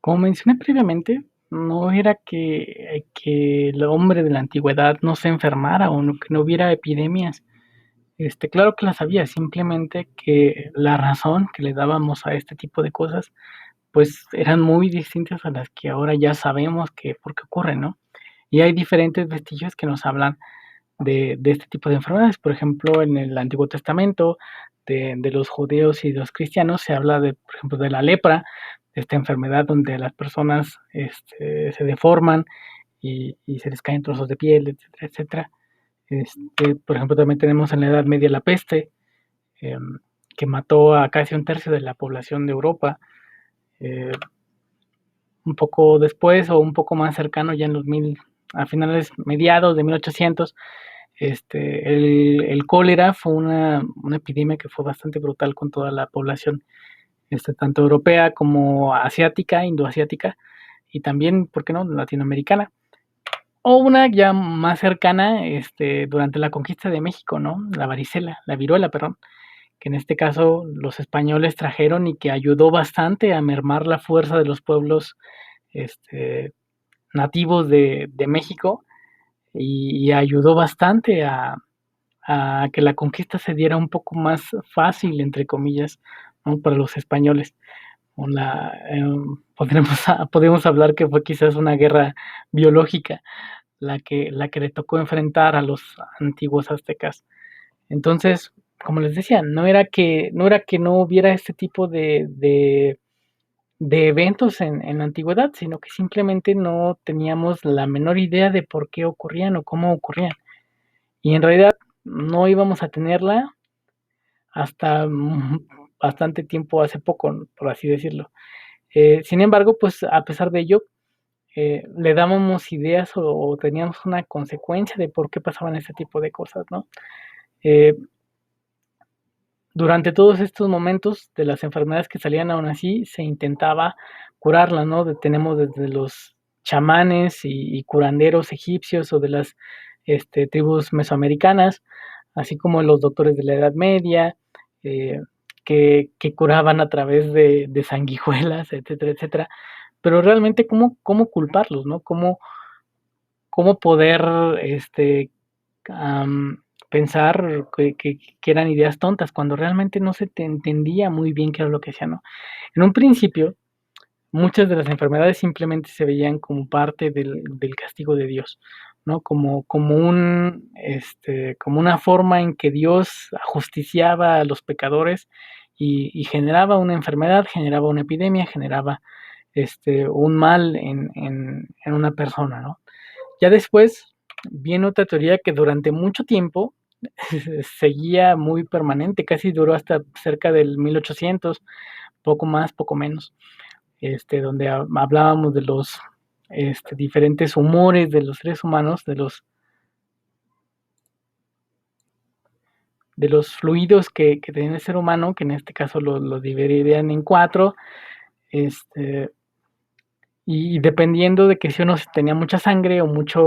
Como mencioné previamente, no era que el hombre de la antigüedad no se enfermara o que no hubiera epidemias. Claro que las había, simplemente que la razón que le dábamos a este tipo de cosas, pues eran muy distintas a las que ahora ya sabemos que por qué ocurren, ¿no? Y hay diferentes vestigios que nos hablan de este tipo de enfermedades. Por ejemplo, en el Antiguo Testamento, de los judíos y de los cristianos, se habla de, por ejemplo, de la lepra, de esta enfermedad donde las personas se deforman y se les caen trozos de piel, etcétera, etcétera. Por ejemplo, también tenemos en la Edad Media la peste, eh, que mató a casi un tercio de la población de Europa. Eh, un poco después o un poco más cercano, ya en los a finales mediados de 1800, el cólera fue una epidemia que fue bastante brutal con toda la población, tanto europea como asiática, indoasiática, y también, ¿por qué no?, latinoamericana. O una ya más cercana, durante la conquista de México, ¿no? La varicela, la viruela, perdón, que en este caso los españoles trajeron y que ayudó bastante a mermar la fuerza de los pueblos este, nativos de México y ayudó bastante a que la conquista se diera un poco más fácil, entre comillas, ¿no?, para los españoles. Podemos hablar que fue quizás una guerra biológica la que le tocó enfrentar a los antiguos aztecas. Entonces, como les decía, no era que no hubiera este tipo de eventos en la antigüedad, sino que simplemente no teníamos la menor idea de por qué ocurrían o cómo ocurrían. Y en realidad no íbamos a tenerla hasta bastante tiempo hace poco, por así decirlo. Sin embargo, pues a pesar de ello, le dábamos ideas o teníamos una consecuencia de por qué pasaban ese tipo de cosas, ¿no? Eh, durante todos estos momentos de las enfermedades que salían aún así, se intentaba curarlas, ¿no? Tenemos desde los chamanes y curanderos egipcios o de las tribus mesoamericanas, así como los doctores de la Edad Media, eh, que curaban a través de sanguijuelas, etcétera, etcétera. Pero realmente, ¿cómo culparlos, no? ¿Cómo poder pensar que eran ideas tontas cuando realmente no se te entendía muy bien qué era lo que hacían, ¿no? En un principio, muchas de las enfermedades simplemente se veían como parte del castigo de Dios, ¿no? Como una forma en que Dios ajusticiaba a los pecadores y generaba una enfermedad, generaba una epidemia, generaba un mal en una persona, ¿no? Ya después viene otra teoría que durante mucho tiempo seguía muy permanente, casi duró hasta cerca del 1800, poco más, poco menos, donde hablábamos de los diferentes humores de los seres humanos, de los fluidos que tiene el ser humano, que en este caso lo dividirían en cuatro, este, y dependiendo de que si uno tenía mucha sangre o mucha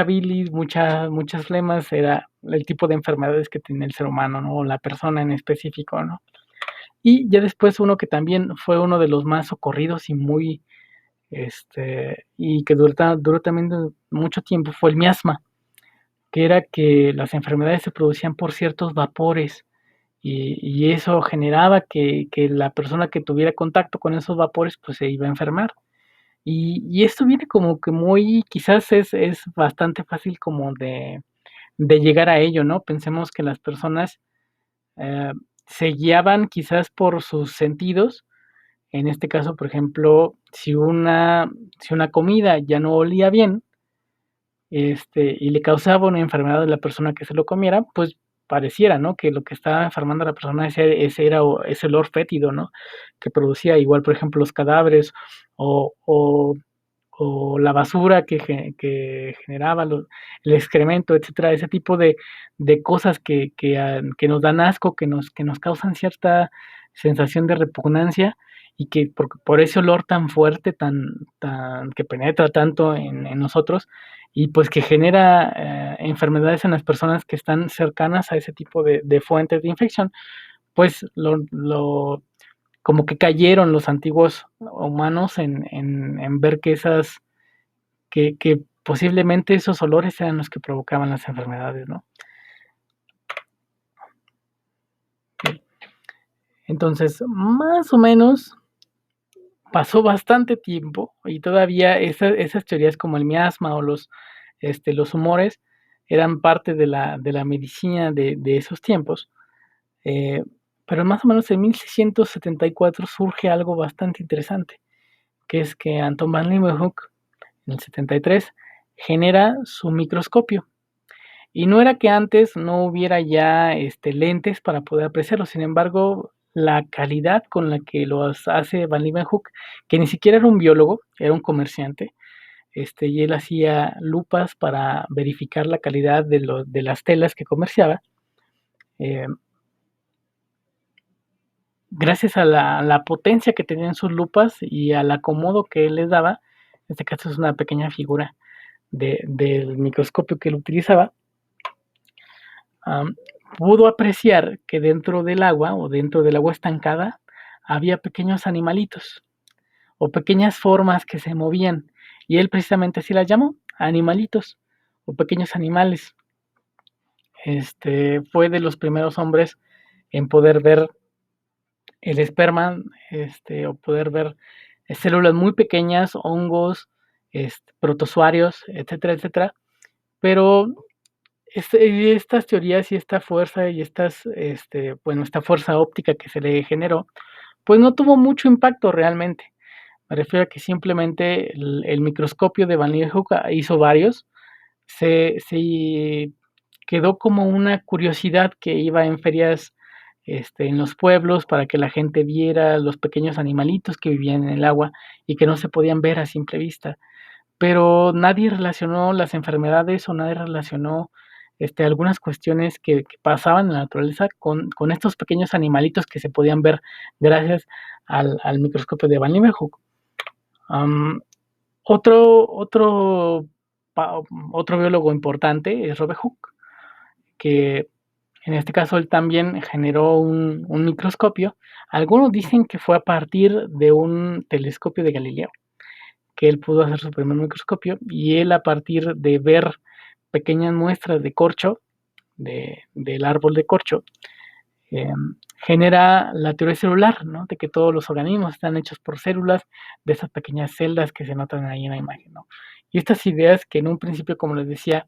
bilis, muchas flemas, era el tipo de enfermedades que tenía el ser humano, ¿no? O la persona en específico, ¿no? Y ya después uno que también fue uno de los más socorridos y y que duró también mucho tiempo fue el miasma, que era que las enfermedades se producían por ciertos vapores y eso generaba que la persona que tuviera contacto con esos vapores pues se iba a enfermar. Y esto viene como que muy, quizás es bastante fácil como de llegar a ello, ¿no? Pensemos que las personas eh, se guiaban quizás por sus sentidos. En este caso, por ejemplo, si una comida ya no olía bien, y le causaba una enfermedad a la persona que se lo comiera, pues pareciera, ¿no? Que lo que estaba enfermando a la persona ese olor fétido, ¿no? Que producía igual, por ejemplo, los cadáveres o, o o la basura que generaba el excremento, etcétera, ese tipo de cosas que nos dan asco, que nos causan cierta sensación de repugnancia y que por ese olor tan fuerte, que penetra tanto en nosotros y pues que genera enfermedades en las personas que están cercanas a ese tipo de fuentes de infección, pues como que cayeron los antiguos humanos en ver que que posiblemente esos olores eran los que provocaban las enfermedades, ¿no? Entonces, más o menos pasó bastante tiempo y todavía esas teorías como el miasma o los humores eran parte de la medicina de esos tiempos. Eh, pero más o menos en 1674 surge algo bastante interesante, que es que Anton van Leeuwenhoek, en el 73, genera su microscopio. Y no era que antes no hubiera ya lentes para poder apreciarlo, sin embargo, la calidad con la que los hace Van Leeuwenhoek, que ni siquiera era un biólogo, era un comerciante, y él hacía lupas para verificar la calidad de las telas que comerciaba. Eh, Gracias a la potencia que tenían sus lupas y al acomodo que él les daba, en este caso es una pequeña figura del microscopio que él utilizaba, um, pudo apreciar que dentro del agua o dentro del agua estancada había pequeños animalitos o pequeñas formas que se movían y él precisamente así las llamó, animalitos o pequeños animales. Fue de los primeros hombres en poder ver el esperma, o poder ver células muy pequeñas, hongos, protozoarios, etcétera, etcétera. Pero estas teorías y esta fuerza y bueno, esta fuerza óptica que se le generó, pues no tuvo mucho impacto realmente. Me refiero a que simplemente el microscopio de Van Leeuwenhoek hizo varios, se quedó como una curiosidad que iba en ferias en los pueblos para que la gente viera los pequeños animalitos que vivían en el agua y que no se podían ver a simple vista. Pero nadie relacionó las enfermedades o nadie relacionó algunas cuestiones que pasaban en la naturaleza con estos pequeños animalitos que se podían ver gracias al microscopio de Van Leeuwenhoek. Um, otro, otro, otro biólogo importante es Robert Hooke, que en este caso él también generó un microscopio. Algunos dicen que fue a partir de un telescopio de Galileo, que él pudo hacer su primer microscopio y él a partir de ver pequeñas muestras de corcho, del árbol de corcho, eh, genera la teoría celular, ¿no? De que todos los organismos están hechos por células, de esas pequeñas celdas que se notan ahí en la imagen, ¿no? Y estas ideas que en un principio, como les decía,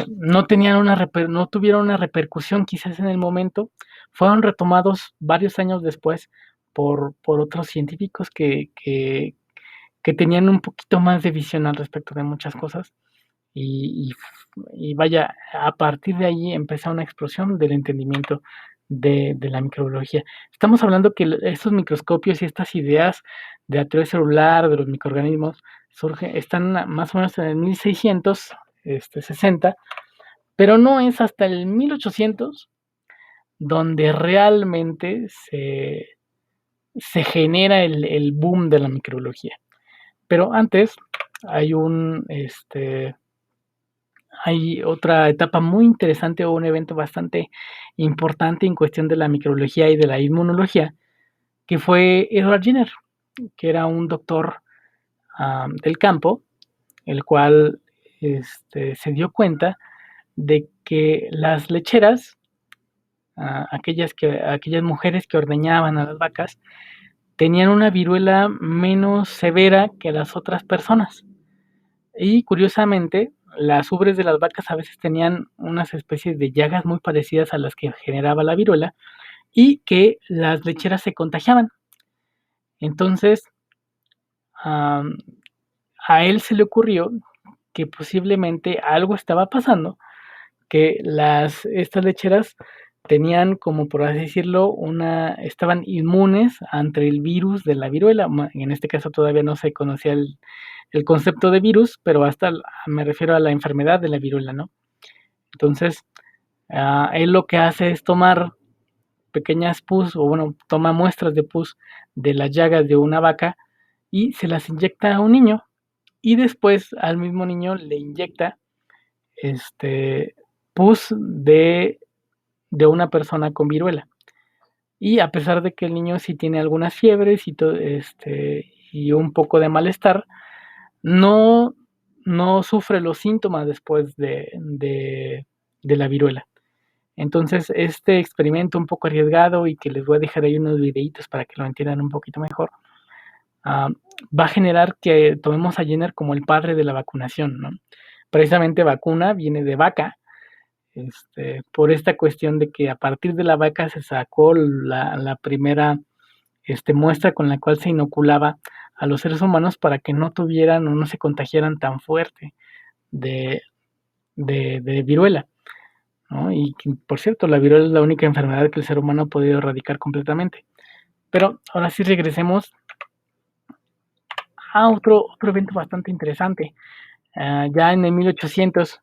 no tenían no tuvieron una repercusión quizás en el momento, fueron retomados varios años después por otros científicos que tenían un poquito más de visión al respecto de muchas cosas. Y, y vaya, a partir de ahí empezó una explosión del entendimiento de la microbiología. Estamos hablando que estos microscopios y estas ideas de la teoría celular, de los microorganismos, están más o menos en el 1660, pero no es hasta el 1800 donde realmente se genera el boom de la microbiología. Pero antes hay hay otra etapa muy interesante o un evento bastante importante en cuestión de la microbiología y de la inmunología, que fue Edward Jenner, que era un doctor del campo, el cual se dio cuenta de que las lecheras, aquellas mujeres que ordeñaban a las vacas, tenían una viruela menos severa que las otras personas. Y curiosamente, las ubres de las vacas a veces tenían unas especies de llagas muy parecidas a las que generaba la viruela y que las lecheras se contagiaban. Entonces, am, a él se le ocurrió que posiblemente algo estaba pasando, que estas lecheras tenían, como por así decirlo, estaban inmunes ante el virus de la viruela. En este caso todavía no se conocía el concepto de virus, pero me refiero a la enfermedad de la viruela, ¿no? Entonces, él lo que hace es tomar pequeñas pus, o bueno, toma muestras de pus de las llagas de una vaca y se las inyecta a un niño y después al mismo niño le inyecta pus de una persona con viruela. y a pesar de que el niño sí tiene algunas fiebres y un poco de malestar, no, no sufre los síntomas después de la viruela. Entonces, este experimento un poco arriesgado y que les voy a dejar ahí unos videitos para que lo entiendan un poquito mejor, ah, va a generar que tomemos a Jenner como el padre de la vacunación, ¿no? Precisamente vacuna viene de vaca, por esta cuestión de que a partir de la vaca se sacó la primera muestra con la cual se inoculaba a los seres humanos para que no tuvieran o no se contagiaran tan fuerte de, de viruela, ¿no? Y por cierto, la viruela es la única enfermedad que el ser humano ha podido erradicar completamente. Pero ahora sí regresemos a otro evento bastante interesante. Ya en el 1800,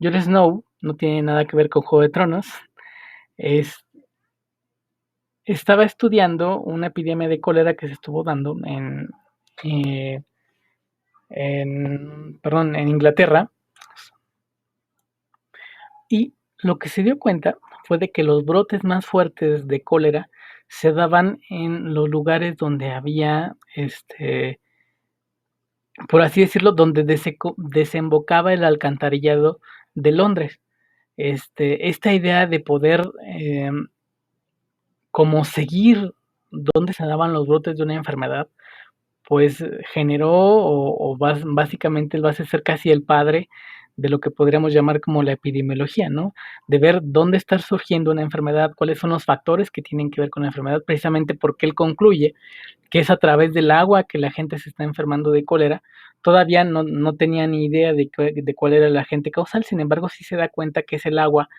Jon Snow, no tiene nada que ver con Juego de Tronos, es, estaba estudiando una epidemia de cólera que se estuvo dando eh, en Inglaterra, y lo que se dio cuenta fue de que los brotes más fuertes de cólera se daban en los lugares donde había, por así decirlo, donde desembocaba el alcantarillado de Londres. Esta idea de poder como seguir dónde se daban los brotes de una enfermedad, pues generó básicamente él va a ser casi el padre de lo que podríamos llamar como la epidemiología, ¿no? De ver dónde está surgiendo una enfermedad, cuáles son los factores que tienen que ver con la enfermedad, precisamente porque él concluye que es a través del agua que la gente se está enfermando de cólera. Todavía no tenía ni idea de cuál era el agente causal, sin embargo sí se da cuenta que es el agua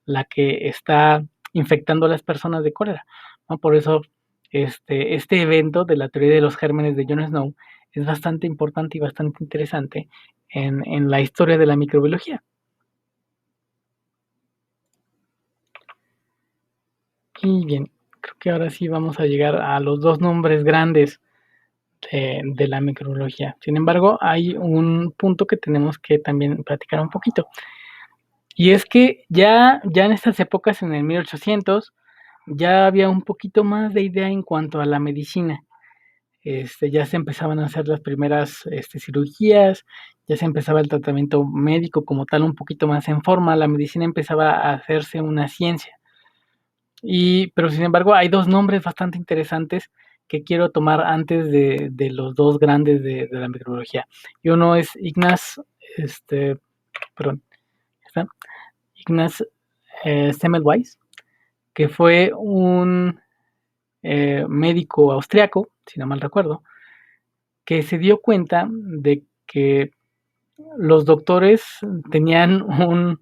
la que está infectando a las personas de cólera, ¿no? Por eso este evento de la teoría de los gérmenes de Jon Snow es bastante importante y bastante interesante en la historia de la microbiología. Y bien, creo que ahora sí vamos a llegar a los dos nombres grandes de la microbiología. Sin embargo, hay un punto que tenemos que también platicar un poquito. Y es que ya en estas épocas, en el 1800, ya había un poquito más de idea en cuanto a la medicina. Ya se empezaban a hacer las primeras cirugías, ya se empezaba el tratamiento médico como tal un poquito más en forma, la medicina empezaba a hacerse una ciencia. Pero sin embargo hay dos nombres bastante interesantes que quiero tomar antes de los dos grandes de la microbiología. Y uno es Ignaz, perdón, ¿está? Ignaz Semmelweis, que fue un médico austriaco, si no mal recuerdo, que se dio cuenta de que los doctores tenían un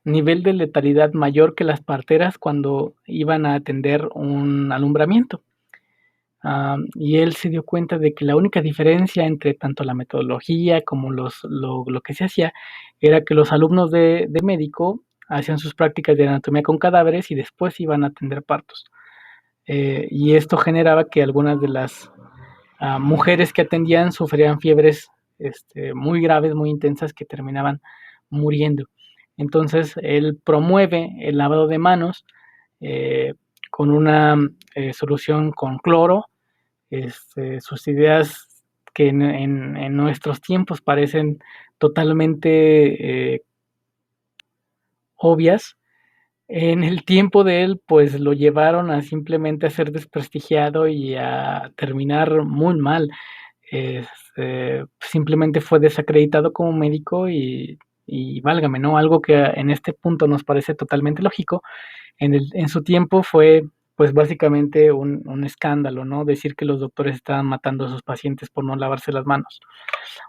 nivel de letalidad mayor que las parteras cuando iban a atender un alumbramiento. Y él se dio cuenta de que la única diferencia entre tanto la metodología como lo que se hacía era que los alumnos de médico hacían sus prácticas de anatomía con cadáveres y después iban a atender partos. Y esto generaba que algunas de las mujeres que atendían sufrían fiebres muy graves, muy intensas, que terminaban muriendo. Entonces, él promueve el lavado de manos eh, con una solución con cloro. Sus ideas que en nuestros tiempos parecen totalmente obvias, en el tiempo de él, pues lo llevaron a simplemente a ser desprestigiado y a terminar muy mal. Simplemente fue desacreditado como médico y válgame, ¿no? Algo que en este punto nos parece totalmente lógico, en su tiempo fue pues básicamente un escándalo, ¿no? Decir que los doctores estaban matando a sus pacientes por no lavarse las manos.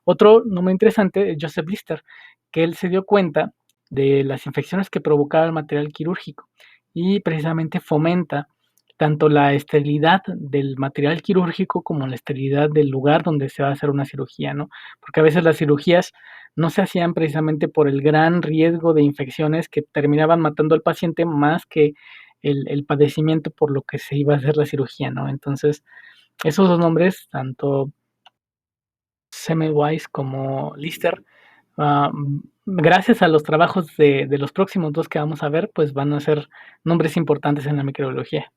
Otro nombre interesante es Joseph Lister, que él se dio cuenta de las infecciones que provocaba el material quirúrgico y precisamente fomenta tanto la esterilidad del material quirúrgico como la esterilidad del lugar donde se va a hacer una cirugía, ¿no? Porque a veces las cirugías no se hacían precisamente por el gran riesgo de infecciones que terminaban matando al paciente más que el padecimiento por lo que se iba a hacer la cirugía, ¿no? Entonces, esos dos nombres, tanto Semmelweis como Lister, ah, gracias a los trabajos de los próximos 2 que vamos a ver, pues van a ser nombres importantes en la microbiología.